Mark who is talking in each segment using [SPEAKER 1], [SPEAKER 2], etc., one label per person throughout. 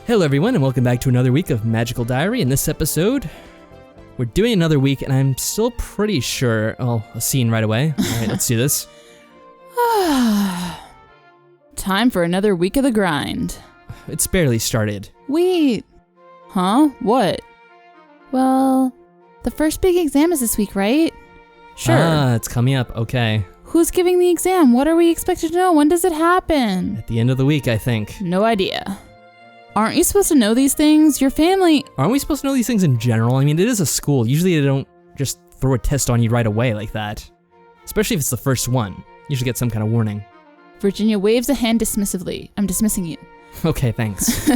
[SPEAKER 1] Hello everyone, and welcome back to another week of Magical Diary. In this episode, we're doing another week, and I'm still pretty sure... Oh, a scene right away. Alright, let's do this.
[SPEAKER 2] Time for another week of the grind.
[SPEAKER 1] It's barely started.
[SPEAKER 2] Wait. Huh? What? Well, the first big exam is this week, right? Sure.
[SPEAKER 1] Ah, it's coming up. Okay.
[SPEAKER 2] Who's giving the exam? What are we expected to know? When does it happen?
[SPEAKER 1] At the end of the week, I think.
[SPEAKER 2] No idea. Aren't you supposed to know these things? Your family...
[SPEAKER 1] Aren't we supposed to know these things in general? I mean, it is a school. Usually they don't just throw a test on you right away like that. Especially if it's the first one. You should get some kind of warning.
[SPEAKER 2] Virginia waves a hand dismissively. I'm dismissing you.
[SPEAKER 1] Okay, thanks.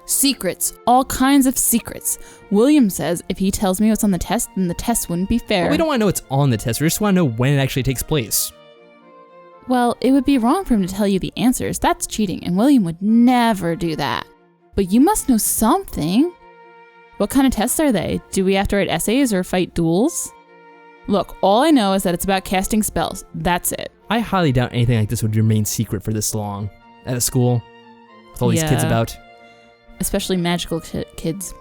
[SPEAKER 2] Secrets. All kinds of secrets. William says if he tells me what's on the test, then the test wouldn't be fair.
[SPEAKER 1] Well, we don't want to know what's on the test. We just want to know when it actually takes place.
[SPEAKER 2] Well, it would be wrong for him to tell you the answers. That's cheating, and William would never do that. But you must know something. What kind of tests are they? Do we have to write essays or fight duels? Look, all I know is that it's about casting spells. That's it.
[SPEAKER 1] I highly doubt anything like this would remain secret for this long. At a school, with all these kids about.
[SPEAKER 2] Especially magical kids.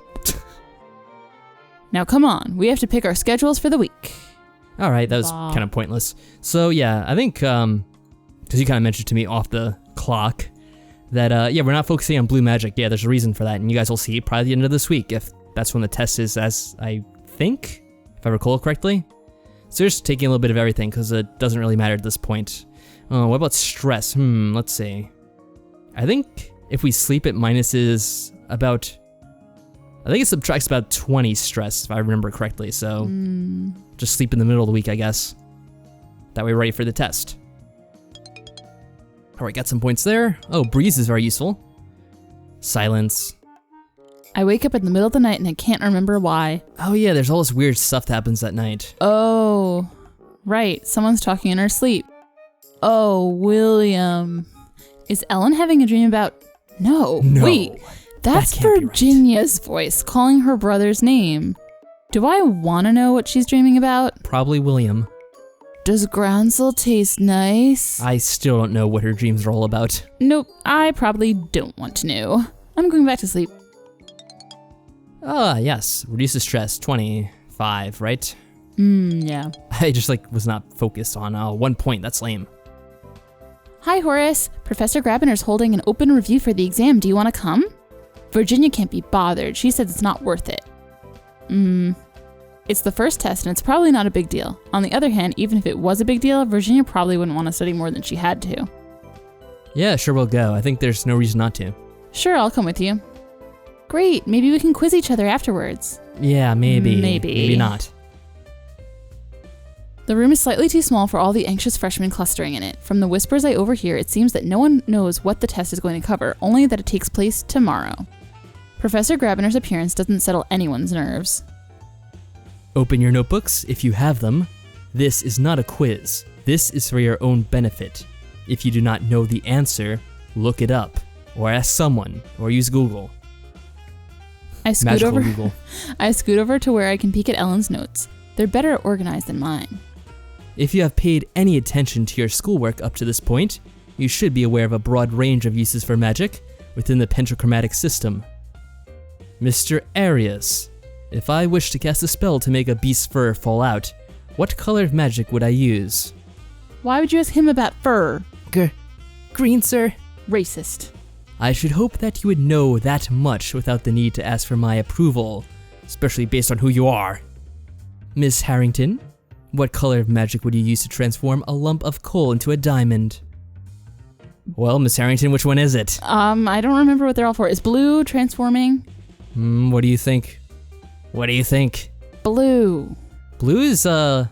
[SPEAKER 2] Now come on, we have to pick our schedules for the week.
[SPEAKER 1] Alright, that was kind of pointless. So yeah, I think, because you kind of mentioned to me off the clock, that, yeah, we're not focusing on blue magic. Yeah, there's a reason for that, and you guys will see probably the end of this week, if that's when the test is, as I think, if I recall correctly. So just taking a little bit of everything, because it doesn't really matter at this point. What about stress? Let's see. I think if we sleep, it minuses about... I think it subtracts about 20 stress, if I remember correctly, so... Just sleep in the middle of the week, I guess. That way we're ready for the test. Alright, got some points there. Oh, breeze is very useful. Silence.
[SPEAKER 2] I wake up in the middle of the night and I can't remember why.
[SPEAKER 1] Oh yeah, there's all this weird stuff that happens at night.
[SPEAKER 2] Oh, right. Someone's talking in her sleep. Oh, William. Is Ellen having a dream about... No, wait. That's Virginia's voice calling her brother's name. Do I want to know what she's dreaming about?
[SPEAKER 1] Probably William.
[SPEAKER 2] Does groundsel taste nice?
[SPEAKER 1] I still don't know what her dreams are all about.
[SPEAKER 2] Nope, I probably don't want to know. I'm going back to sleep.
[SPEAKER 1] Ah, yes. Reduces stress, 25, right?
[SPEAKER 2] Yeah.
[SPEAKER 1] I just, was not focused on 1 point. That's lame.
[SPEAKER 2] Hi, Horace. Professor Grabiner's holding an open review for the exam. Do you want to come? Virginia can't be bothered. She says it's not worth it. It's the first test, and it's probably not a big deal. On the other hand, even if it was a big deal, Virginia probably wouldn't want to study more than she had to.
[SPEAKER 1] Yeah, sure, we'll go. I think there's no reason not to.
[SPEAKER 2] Sure, I'll come with you. Great, maybe we can quiz each other afterwards.
[SPEAKER 1] Yeah, maybe. Maybe not.
[SPEAKER 2] The room is slightly too small for all the anxious freshmen clustering in it. From the whispers I overhear, it seems that no one knows what the test is going to cover, only that it takes place tomorrow. Professor Grabiner's appearance doesn't settle anyone's nerves.
[SPEAKER 1] Open your notebooks if you have them. This is not a quiz. This is for your own benefit. If you do not know the answer, look it up, or ask someone, or use Google.
[SPEAKER 2] I scoot over to where I can peek at Ellen's notes. They're better organized than mine.
[SPEAKER 1] If you have paid any attention to your schoolwork up to this point, you should be aware of a broad range of uses for magic within the pentachromatic system. Mr. Arius, if I wish to cast a spell to make a beast's fur fall out, what color of magic would I use?
[SPEAKER 2] Why would you ask him about fur?
[SPEAKER 1] Green, sir.
[SPEAKER 2] Racist.
[SPEAKER 1] I should hope that you would know that much without the need to ask for my approval, especially based on who you are. Miss Harrington, what color of magic would you use to transform a lump of coal into a diamond? Well, Miss Harrington, which one is it?
[SPEAKER 2] I don't remember what they're all for. Is blue transforming?
[SPEAKER 1] What do you think? What do you think?
[SPEAKER 2] Blue.
[SPEAKER 1] Blue is,
[SPEAKER 2] not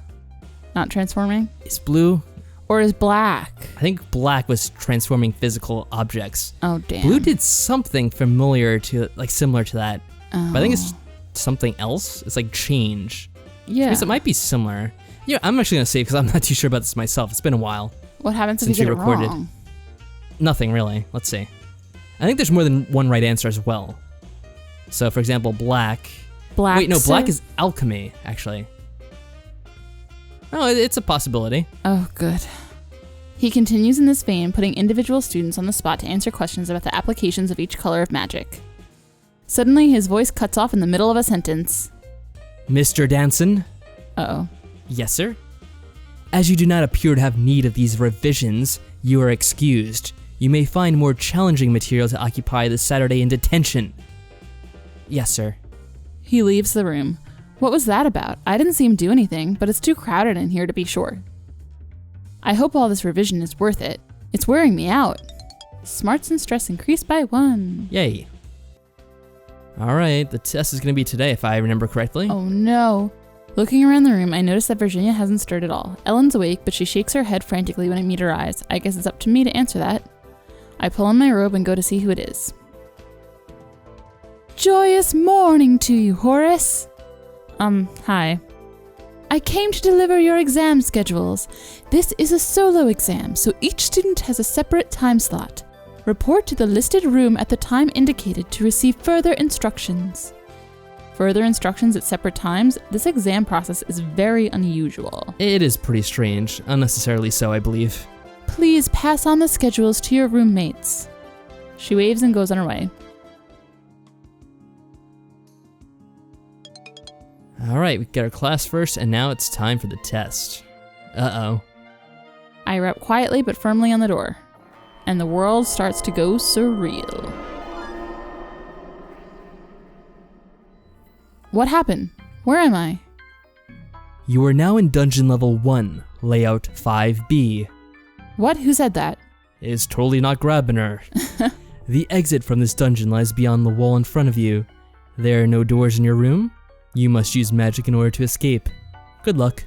[SPEAKER 2] transforming?
[SPEAKER 1] Is blue?
[SPEAKER 2] Or is black?
[SPEAKER 1] I think black was transforming physical objects.
[SPEAKER 2] Oh, damn.
[SPEAKER 1] Blue did something familiar to, similar to that.
[SPEAKER 2] Oh.
[SPEAKER 1] But I think it's something else. It's like change.
[SPEAKER 2] Yeah.
[SPEAKER 1] Because it might be similar. Yeah, I'm actually going to say because I'm not too sure about this myself. It's been a while.
[SPEAKER 2] What happens if you get it wrong?
[SPEAKER 1] Nothing, really. Let's see. I think there's more than one right answer as well. So, for example, black. Wait, no, black is alchemy, actually. Oh, it's a possibility.
[SPEAKER 2] Oh, good. He continues in this vein, putting individual students on the spot to answer questions about the applications of each color of magic. Suddenly, his voice cuts off in the middle of a sentence.
[SPEAKER 1] Mr. Danson?
[SPEAKER 2] Uh-oh.
[SPEAKER 1] Yes, sir? As you do not appear to have need of these revisions, you are excused. You may find more challenging material to occupy this Saturday in detention. Yes, sir.
[SPEAKER 2] He leaves the room. What was that about? I didn't see him do anything, but it's too crowded in here to be sure. I hope all this revision is worth it. It's wearing me out. Smarts and stress increased by 1.
[SPEAKER 1] Yay. Alright, the test is going to be today if I remember correctly.
[SPEAKER 2] Oh no. Looking around the room, I notice that Virginia hasn't stirred at all. Ellen's awake, but she shakes her head frantically when I meet her eyes. I guess it's up to me to answer that. I pull on my robe and go to see who it is. Joyous morning to you, Horace. Hi. I came to deliver your exam schedules. This is a solo exam, so each student has a separate time slot. Report to the listed room at the time indicated to receive further instructions. Further instructions at separate times? This exam process is very unusual.
[SPEAKER 1] It is pretty strange. Unnecessarily so, I believe.
[SPEAKER 2] Please pass on the schedules to your roommates. She waves and goes on her way.
[SPEAKER 1] Alright, we got our class first, and now it's time for the test. Uh-oh.
[SPEAKER 2] I rap quietly but firmly on the door, and the world starts to go surreal. What happened? Where am I?
[SPEAKER 1] You are now in dungeon level 1, layout 5B.
[SPEAKER 2] What? Who said that?
[SPEAKER 1] It's totally not Grabiner. The exit from this dungeon lies beyond the wall in front of you. There are no doors in your room. You must use magic in order to escape. Good luck.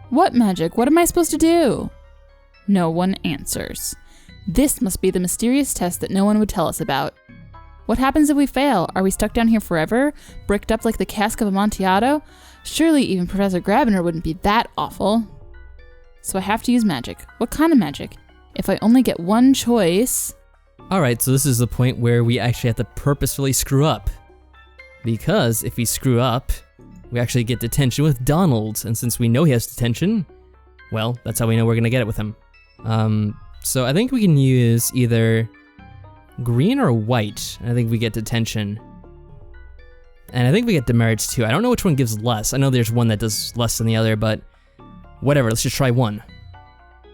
[SPEAKER 2] What magic? What am I supposed to do? No one answers. This must be the mysterious test that no one would tell us about. What happens if we fail? Are we stuck down here forever? Bricked up like the cask of Amontillado? Surely even Professor Grabiner wouldn't be that awful. So I have to use magic. What kind of magic? If I only get one choice...
[SPEAKER 1] Alright, so this is the point where we actually have to purposefully screw up. Because if we screw up, we actually get detention with Donald, and since we know he has detention, well, that's how we know we're gonna get it with him. So I think we can use either green or white. I think we get detention. And I think we get demerits too. I don't know which one gives less. I know there's one that does less than the other, but whatever, let's just try one.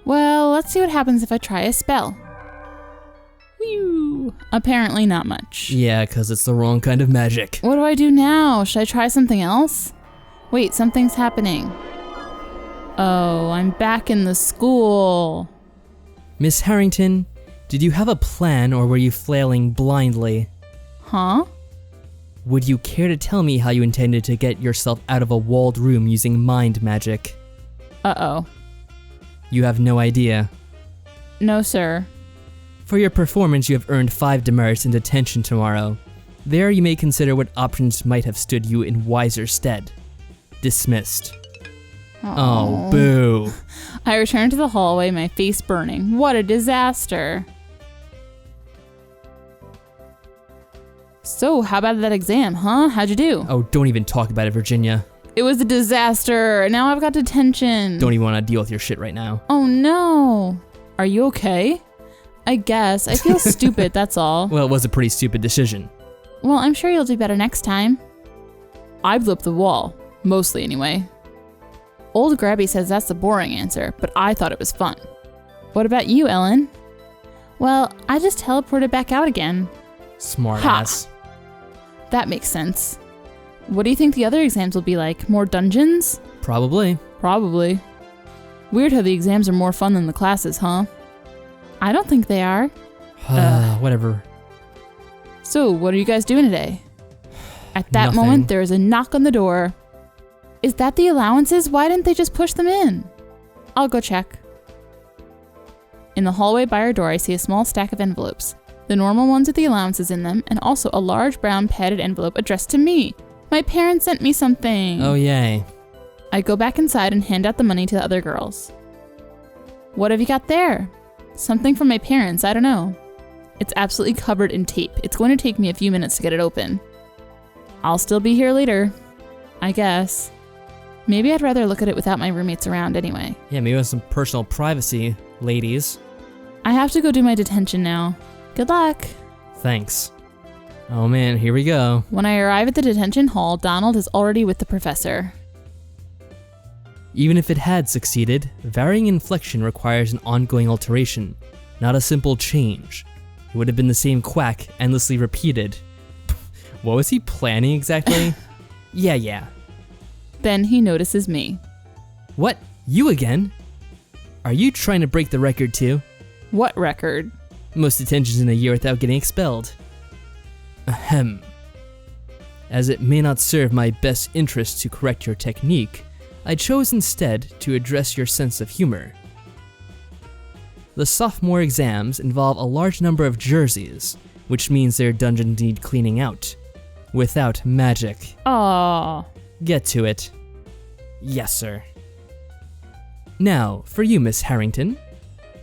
[SPEAKER 2] Well, let's see what happens if I try a spell. Whew. Apparently not much.
[SPEAKER 1] Yeah, because it's the wrong kind of magic.
[SPEAKER 2] What do I do now? Should I try something else? Wait, something's happening. Oh, I'm back in the school.
[SPEAKER 1] Miss Harrington, did you have a plan or were you flailing blindly?
[SPEAKER 2] Huh?
[SPEAKER 1] Would you care to tell me how you intended to get yourself out of a walled room using mind magic?
[SPEAKER 2] Uh-oh.
[SPEAKER 1] You have no idea.
[SPEAKER 2] No, sir.
[SPEAKER 1] For your performance, you have earned 5 demerits in detention tomorrow. There you may consider what options might have stood you in wiser stead. Dismissed. Oh, boo.
[SPEAKER 2] I returned to the hallway, my face burning. What a disaster. So, how about that exam, huh? How'd you do?
[SPEAKER 1] Oh, don't even talk about it, Virginia.
[SPEAKER 2] It was a disaster. Now I've got detention.
[SPEAKER 1] Don't even want to deal with your shit right now.
[SPEAKER 2] Oh no. Are you okay? I guess. I feel stupid, that's all.
[SPEAKER 1] Well, it was a pretty stupid decision.
[SPEAKER 2] Well, I'm sure you'll do better next time. I blew up the wall. Mostly, anyway. Old Grabby says that's the boring answer, but I thought it was fun. What about you, Ellen? Well, I just teleported back out again.
[SPEAKER 1] Smart ass.
[SPEAKER 2] That makes sense. What do you think the other exams will be like? More dungeons?
[SPEAKER 1] Probably.
[SPEAKER 2] Probably. Weird how the exams are more fun than the classes, huh? I don't think they are.
[SPEAKER 1] Whatever.
[SPEAKER 2] So, what are you guys doing today? At that
[SPEAKER 1] Nothing.
[SPEAKER 2] moment, there is a knock on the door. Is that the allowances? Why didn't they just push them in? I'll go check. In the hallway by our door, I see a small stack of envelopes. The normal ones with the allowances in them, and also a large brown padded envelope addressed to me. My parents sent me something.
[SPEAKER 1] Oh, yay.
[SPEAKER 2] I go back inside and hand out the money to the other girls. What have you got there? Something from my parents, I don't know. It's absolutely covered in tape. It's going to take me a few minutes to get it open. I'll still be here later, I guess. Maybe I'd rather look at it without my roommates around anyway.
[SPEAKER 1] Yeah, maybe with some personal privacy, ladies.
[SPEAKER 2] I have to go do my detention now. Good luck.
[SPEAKER 1] Thanks. Oh man, here we go.
[SPEAKER 2] When I arrive at the detention hall, Donald is already with the professor.
[SPEAKER 1] Even if it had succeeded, varying inflection requires an ongoing alteration, not a simple change. It would have been the same quack, endlessly repeated. What was he planning exactly? Yeah.
[SPEAKER 2] Then he notices me.
[SPEAKER 1] What? You again? Are you trying to break the record too?
[SPEAKER 2] What record?
[SPEAKER 1] Most detentions in a year without getting expelled. Ahem. As it may not serve my best interest to correct your technique, I chose instead to address your sense of humor. The sophomore exams involve a large number of jerseys, which means their dungeons need cleaning out. Without magic.
[SPEAKER 2] Aww.
[SPEAKER 1] Get to it. Yes, sir. Now, for you, Miss Harrington.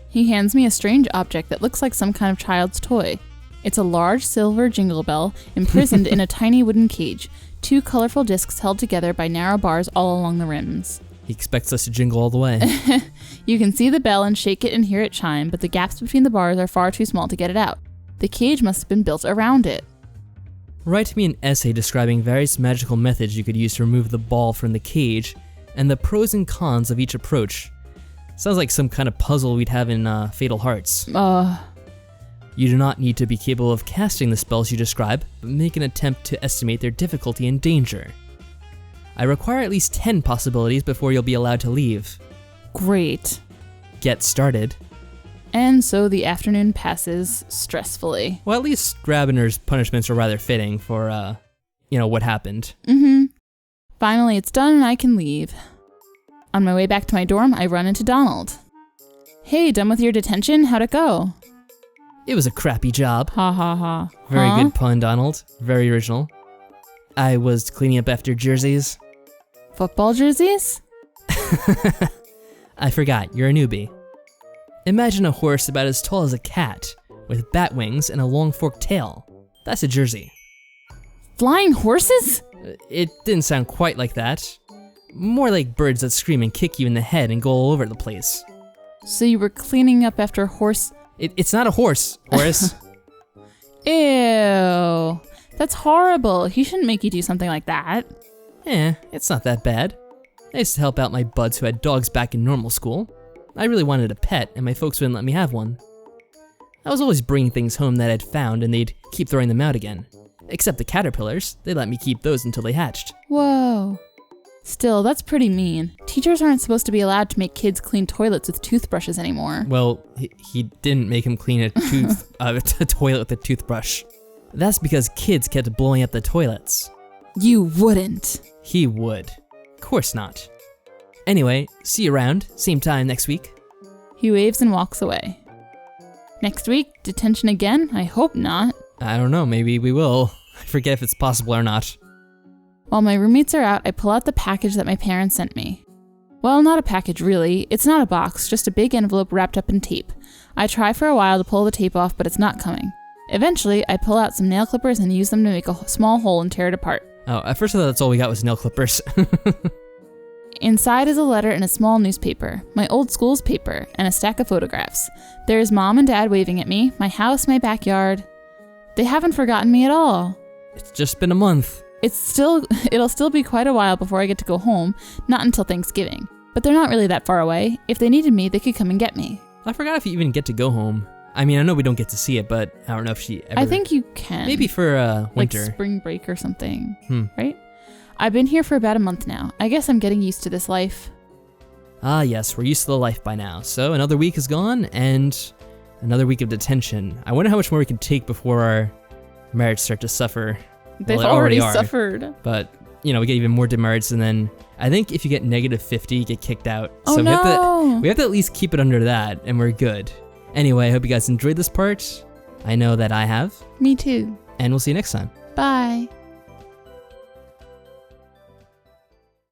[SPEAKER 2] He hands me a strange object that looks like some kind of child's toy. It's a large silver jingle bell imprisoned in a tiny wooden cage, 2 colorful discs held together by narrow bars all along the rims.
[SPEAKER 1] He expects us to jingle all the way.
[SPEAKER 2] You can see the bell and shake it and hear it chime, but the gaps between the bars are far too small to get it out. The cage must have been built around it.
[SPEAKER 1] Write me an essay describing various magical methods you could use to remove the ball from the cage, and the pros and cons of each approach. Sounds like some kind of puzzle we'd have in Fatal Hearts. You do not need to be capable of casting the spells you describe, but make an attempt to estimate their difficulty and danger. I require at least 10 possibilities before you'll be allowed to leave.
[SPEAKER 2] Great.
[SPEAKER 1] Get started.
[SPEAKER 2] And so the afternoon passes stressfully.
[SPEAKER 1] Well, at least Grabiner's punishments are rather fitting for, what happened.
[SPEAKER 2] Finally, it's done and I can leave. On my way back to my dorm, I run into Donald. Hey, done with your detention? How'd it go?
[SPEAKER 1] It was a crappy job.
[SPEAKER 2] Ha ha ha.
[SPEAKER 1] Very good pun, Donald. Very original. I was cleaning up after jerseys.
[SPEAKER 2] Football jerseys?
[SPEAKER 1] I forgot, you're a newbie. Imagine a horse about as tall as a cat, with bat wings and a long forked tail. That's a jersey.
[SPEAKER 2] Flying horses?
[SPEAKER 1] It didn't sound quite like that. More like birds that scream and kick you in the head and go all over the place.
[SPEAKER 2] So you were cleaning up after a horse?
[SPEAKER 1] It's not a horse, Horace.
[SPEAKER 2] Ew. That's horrible. He shouldn't make you do something like that.
[SPEAKER 1] It's not that bad. I used to help out my buds who had dogs back in normal school. I really wanted a pet, and my folks wouldn't let me have one. I was always bringing things home that I'd found, and they'd keep throwing them out again. Except the caterpillars, they let me keep those until they hatched.
[SPEAKER 2] Whoa. Still, that's pretty mean. Teachers aren't supposed to be allowed to make kids clean toilets with toothbrushes anymore.
[SPEAKER 1] Well, he didn't make him clean a toilet with a toothbrush. That's because kids kept blowing up the toilets.
[SPEAKER 2] You wouldn't.
[SPEAKER 1] He would. Of course not. Anyway, see you around, same time next week.
[SPEAKER 2] He waves and walks away. Next week, detention again? I hope not.
[SPEAKER 1] I don't know, maybe we will. I forget if it's possible or not.
[SPEAKER 2] While my roommates are out, I pull out the package that my parents sent me. Well, not a package really. It's not a box, just a big envelope wrapped up in tape. I try for a while to pull the tape off, but it's not coming. Eventually, I pull out some nail clippers and use them to make a small hole and tear it apart.
[SPEAKER 1] Oh, at first I thought that's all we got was nail clippers.
[SPEAKER 2] Inside is a letter and a small newspaper, my old school's paper, and a stack of photographs. There's Mom and Dad waving at me, my house, my backyard. They haven't forgotten me at all.
[SPEAKER 1] It's just been a month.
[SPEAKER 2] It'll still be quite a while before I get to go home, not until Thanksgiving. But they're not really that far away. If they needed me, they could come and get me.
[SPEAKER 1] I forgot if you even get to go home. I mean, I know we don't get to see it, but I don't know if she ever...
[SPEAKER 2] I think you can.
[SPEAKER 1] Maybe for winter.
[SPEAKER 2] Like spring break or something, right? I've been here for about a month now. I guess I'm getting used to this life.
[SPEAKER 1] Ah, yes, we're used to the life by now. So another week is gone, and another week of detention. I wonder how much more we can take before our merits start to suffer.
[SPEAKER 2] They've already suffered.
[SPEAKER 1] But, we get even more demerits, and then I think if you get negative 50, you get kicked out.
[SPEAKER 2] Oh,
[SPEAKER 1] so
[SPEAKER 2] no!
[SPEAKER 1] we have to at least keep it under that, and we're good. Anyway, I hope you guys enjoyed this part. I know that I have.
[SPEAKER 2] Me too.
[SPEAKER 1] And we'll see you next time.
[SPEAKER 2] Bye.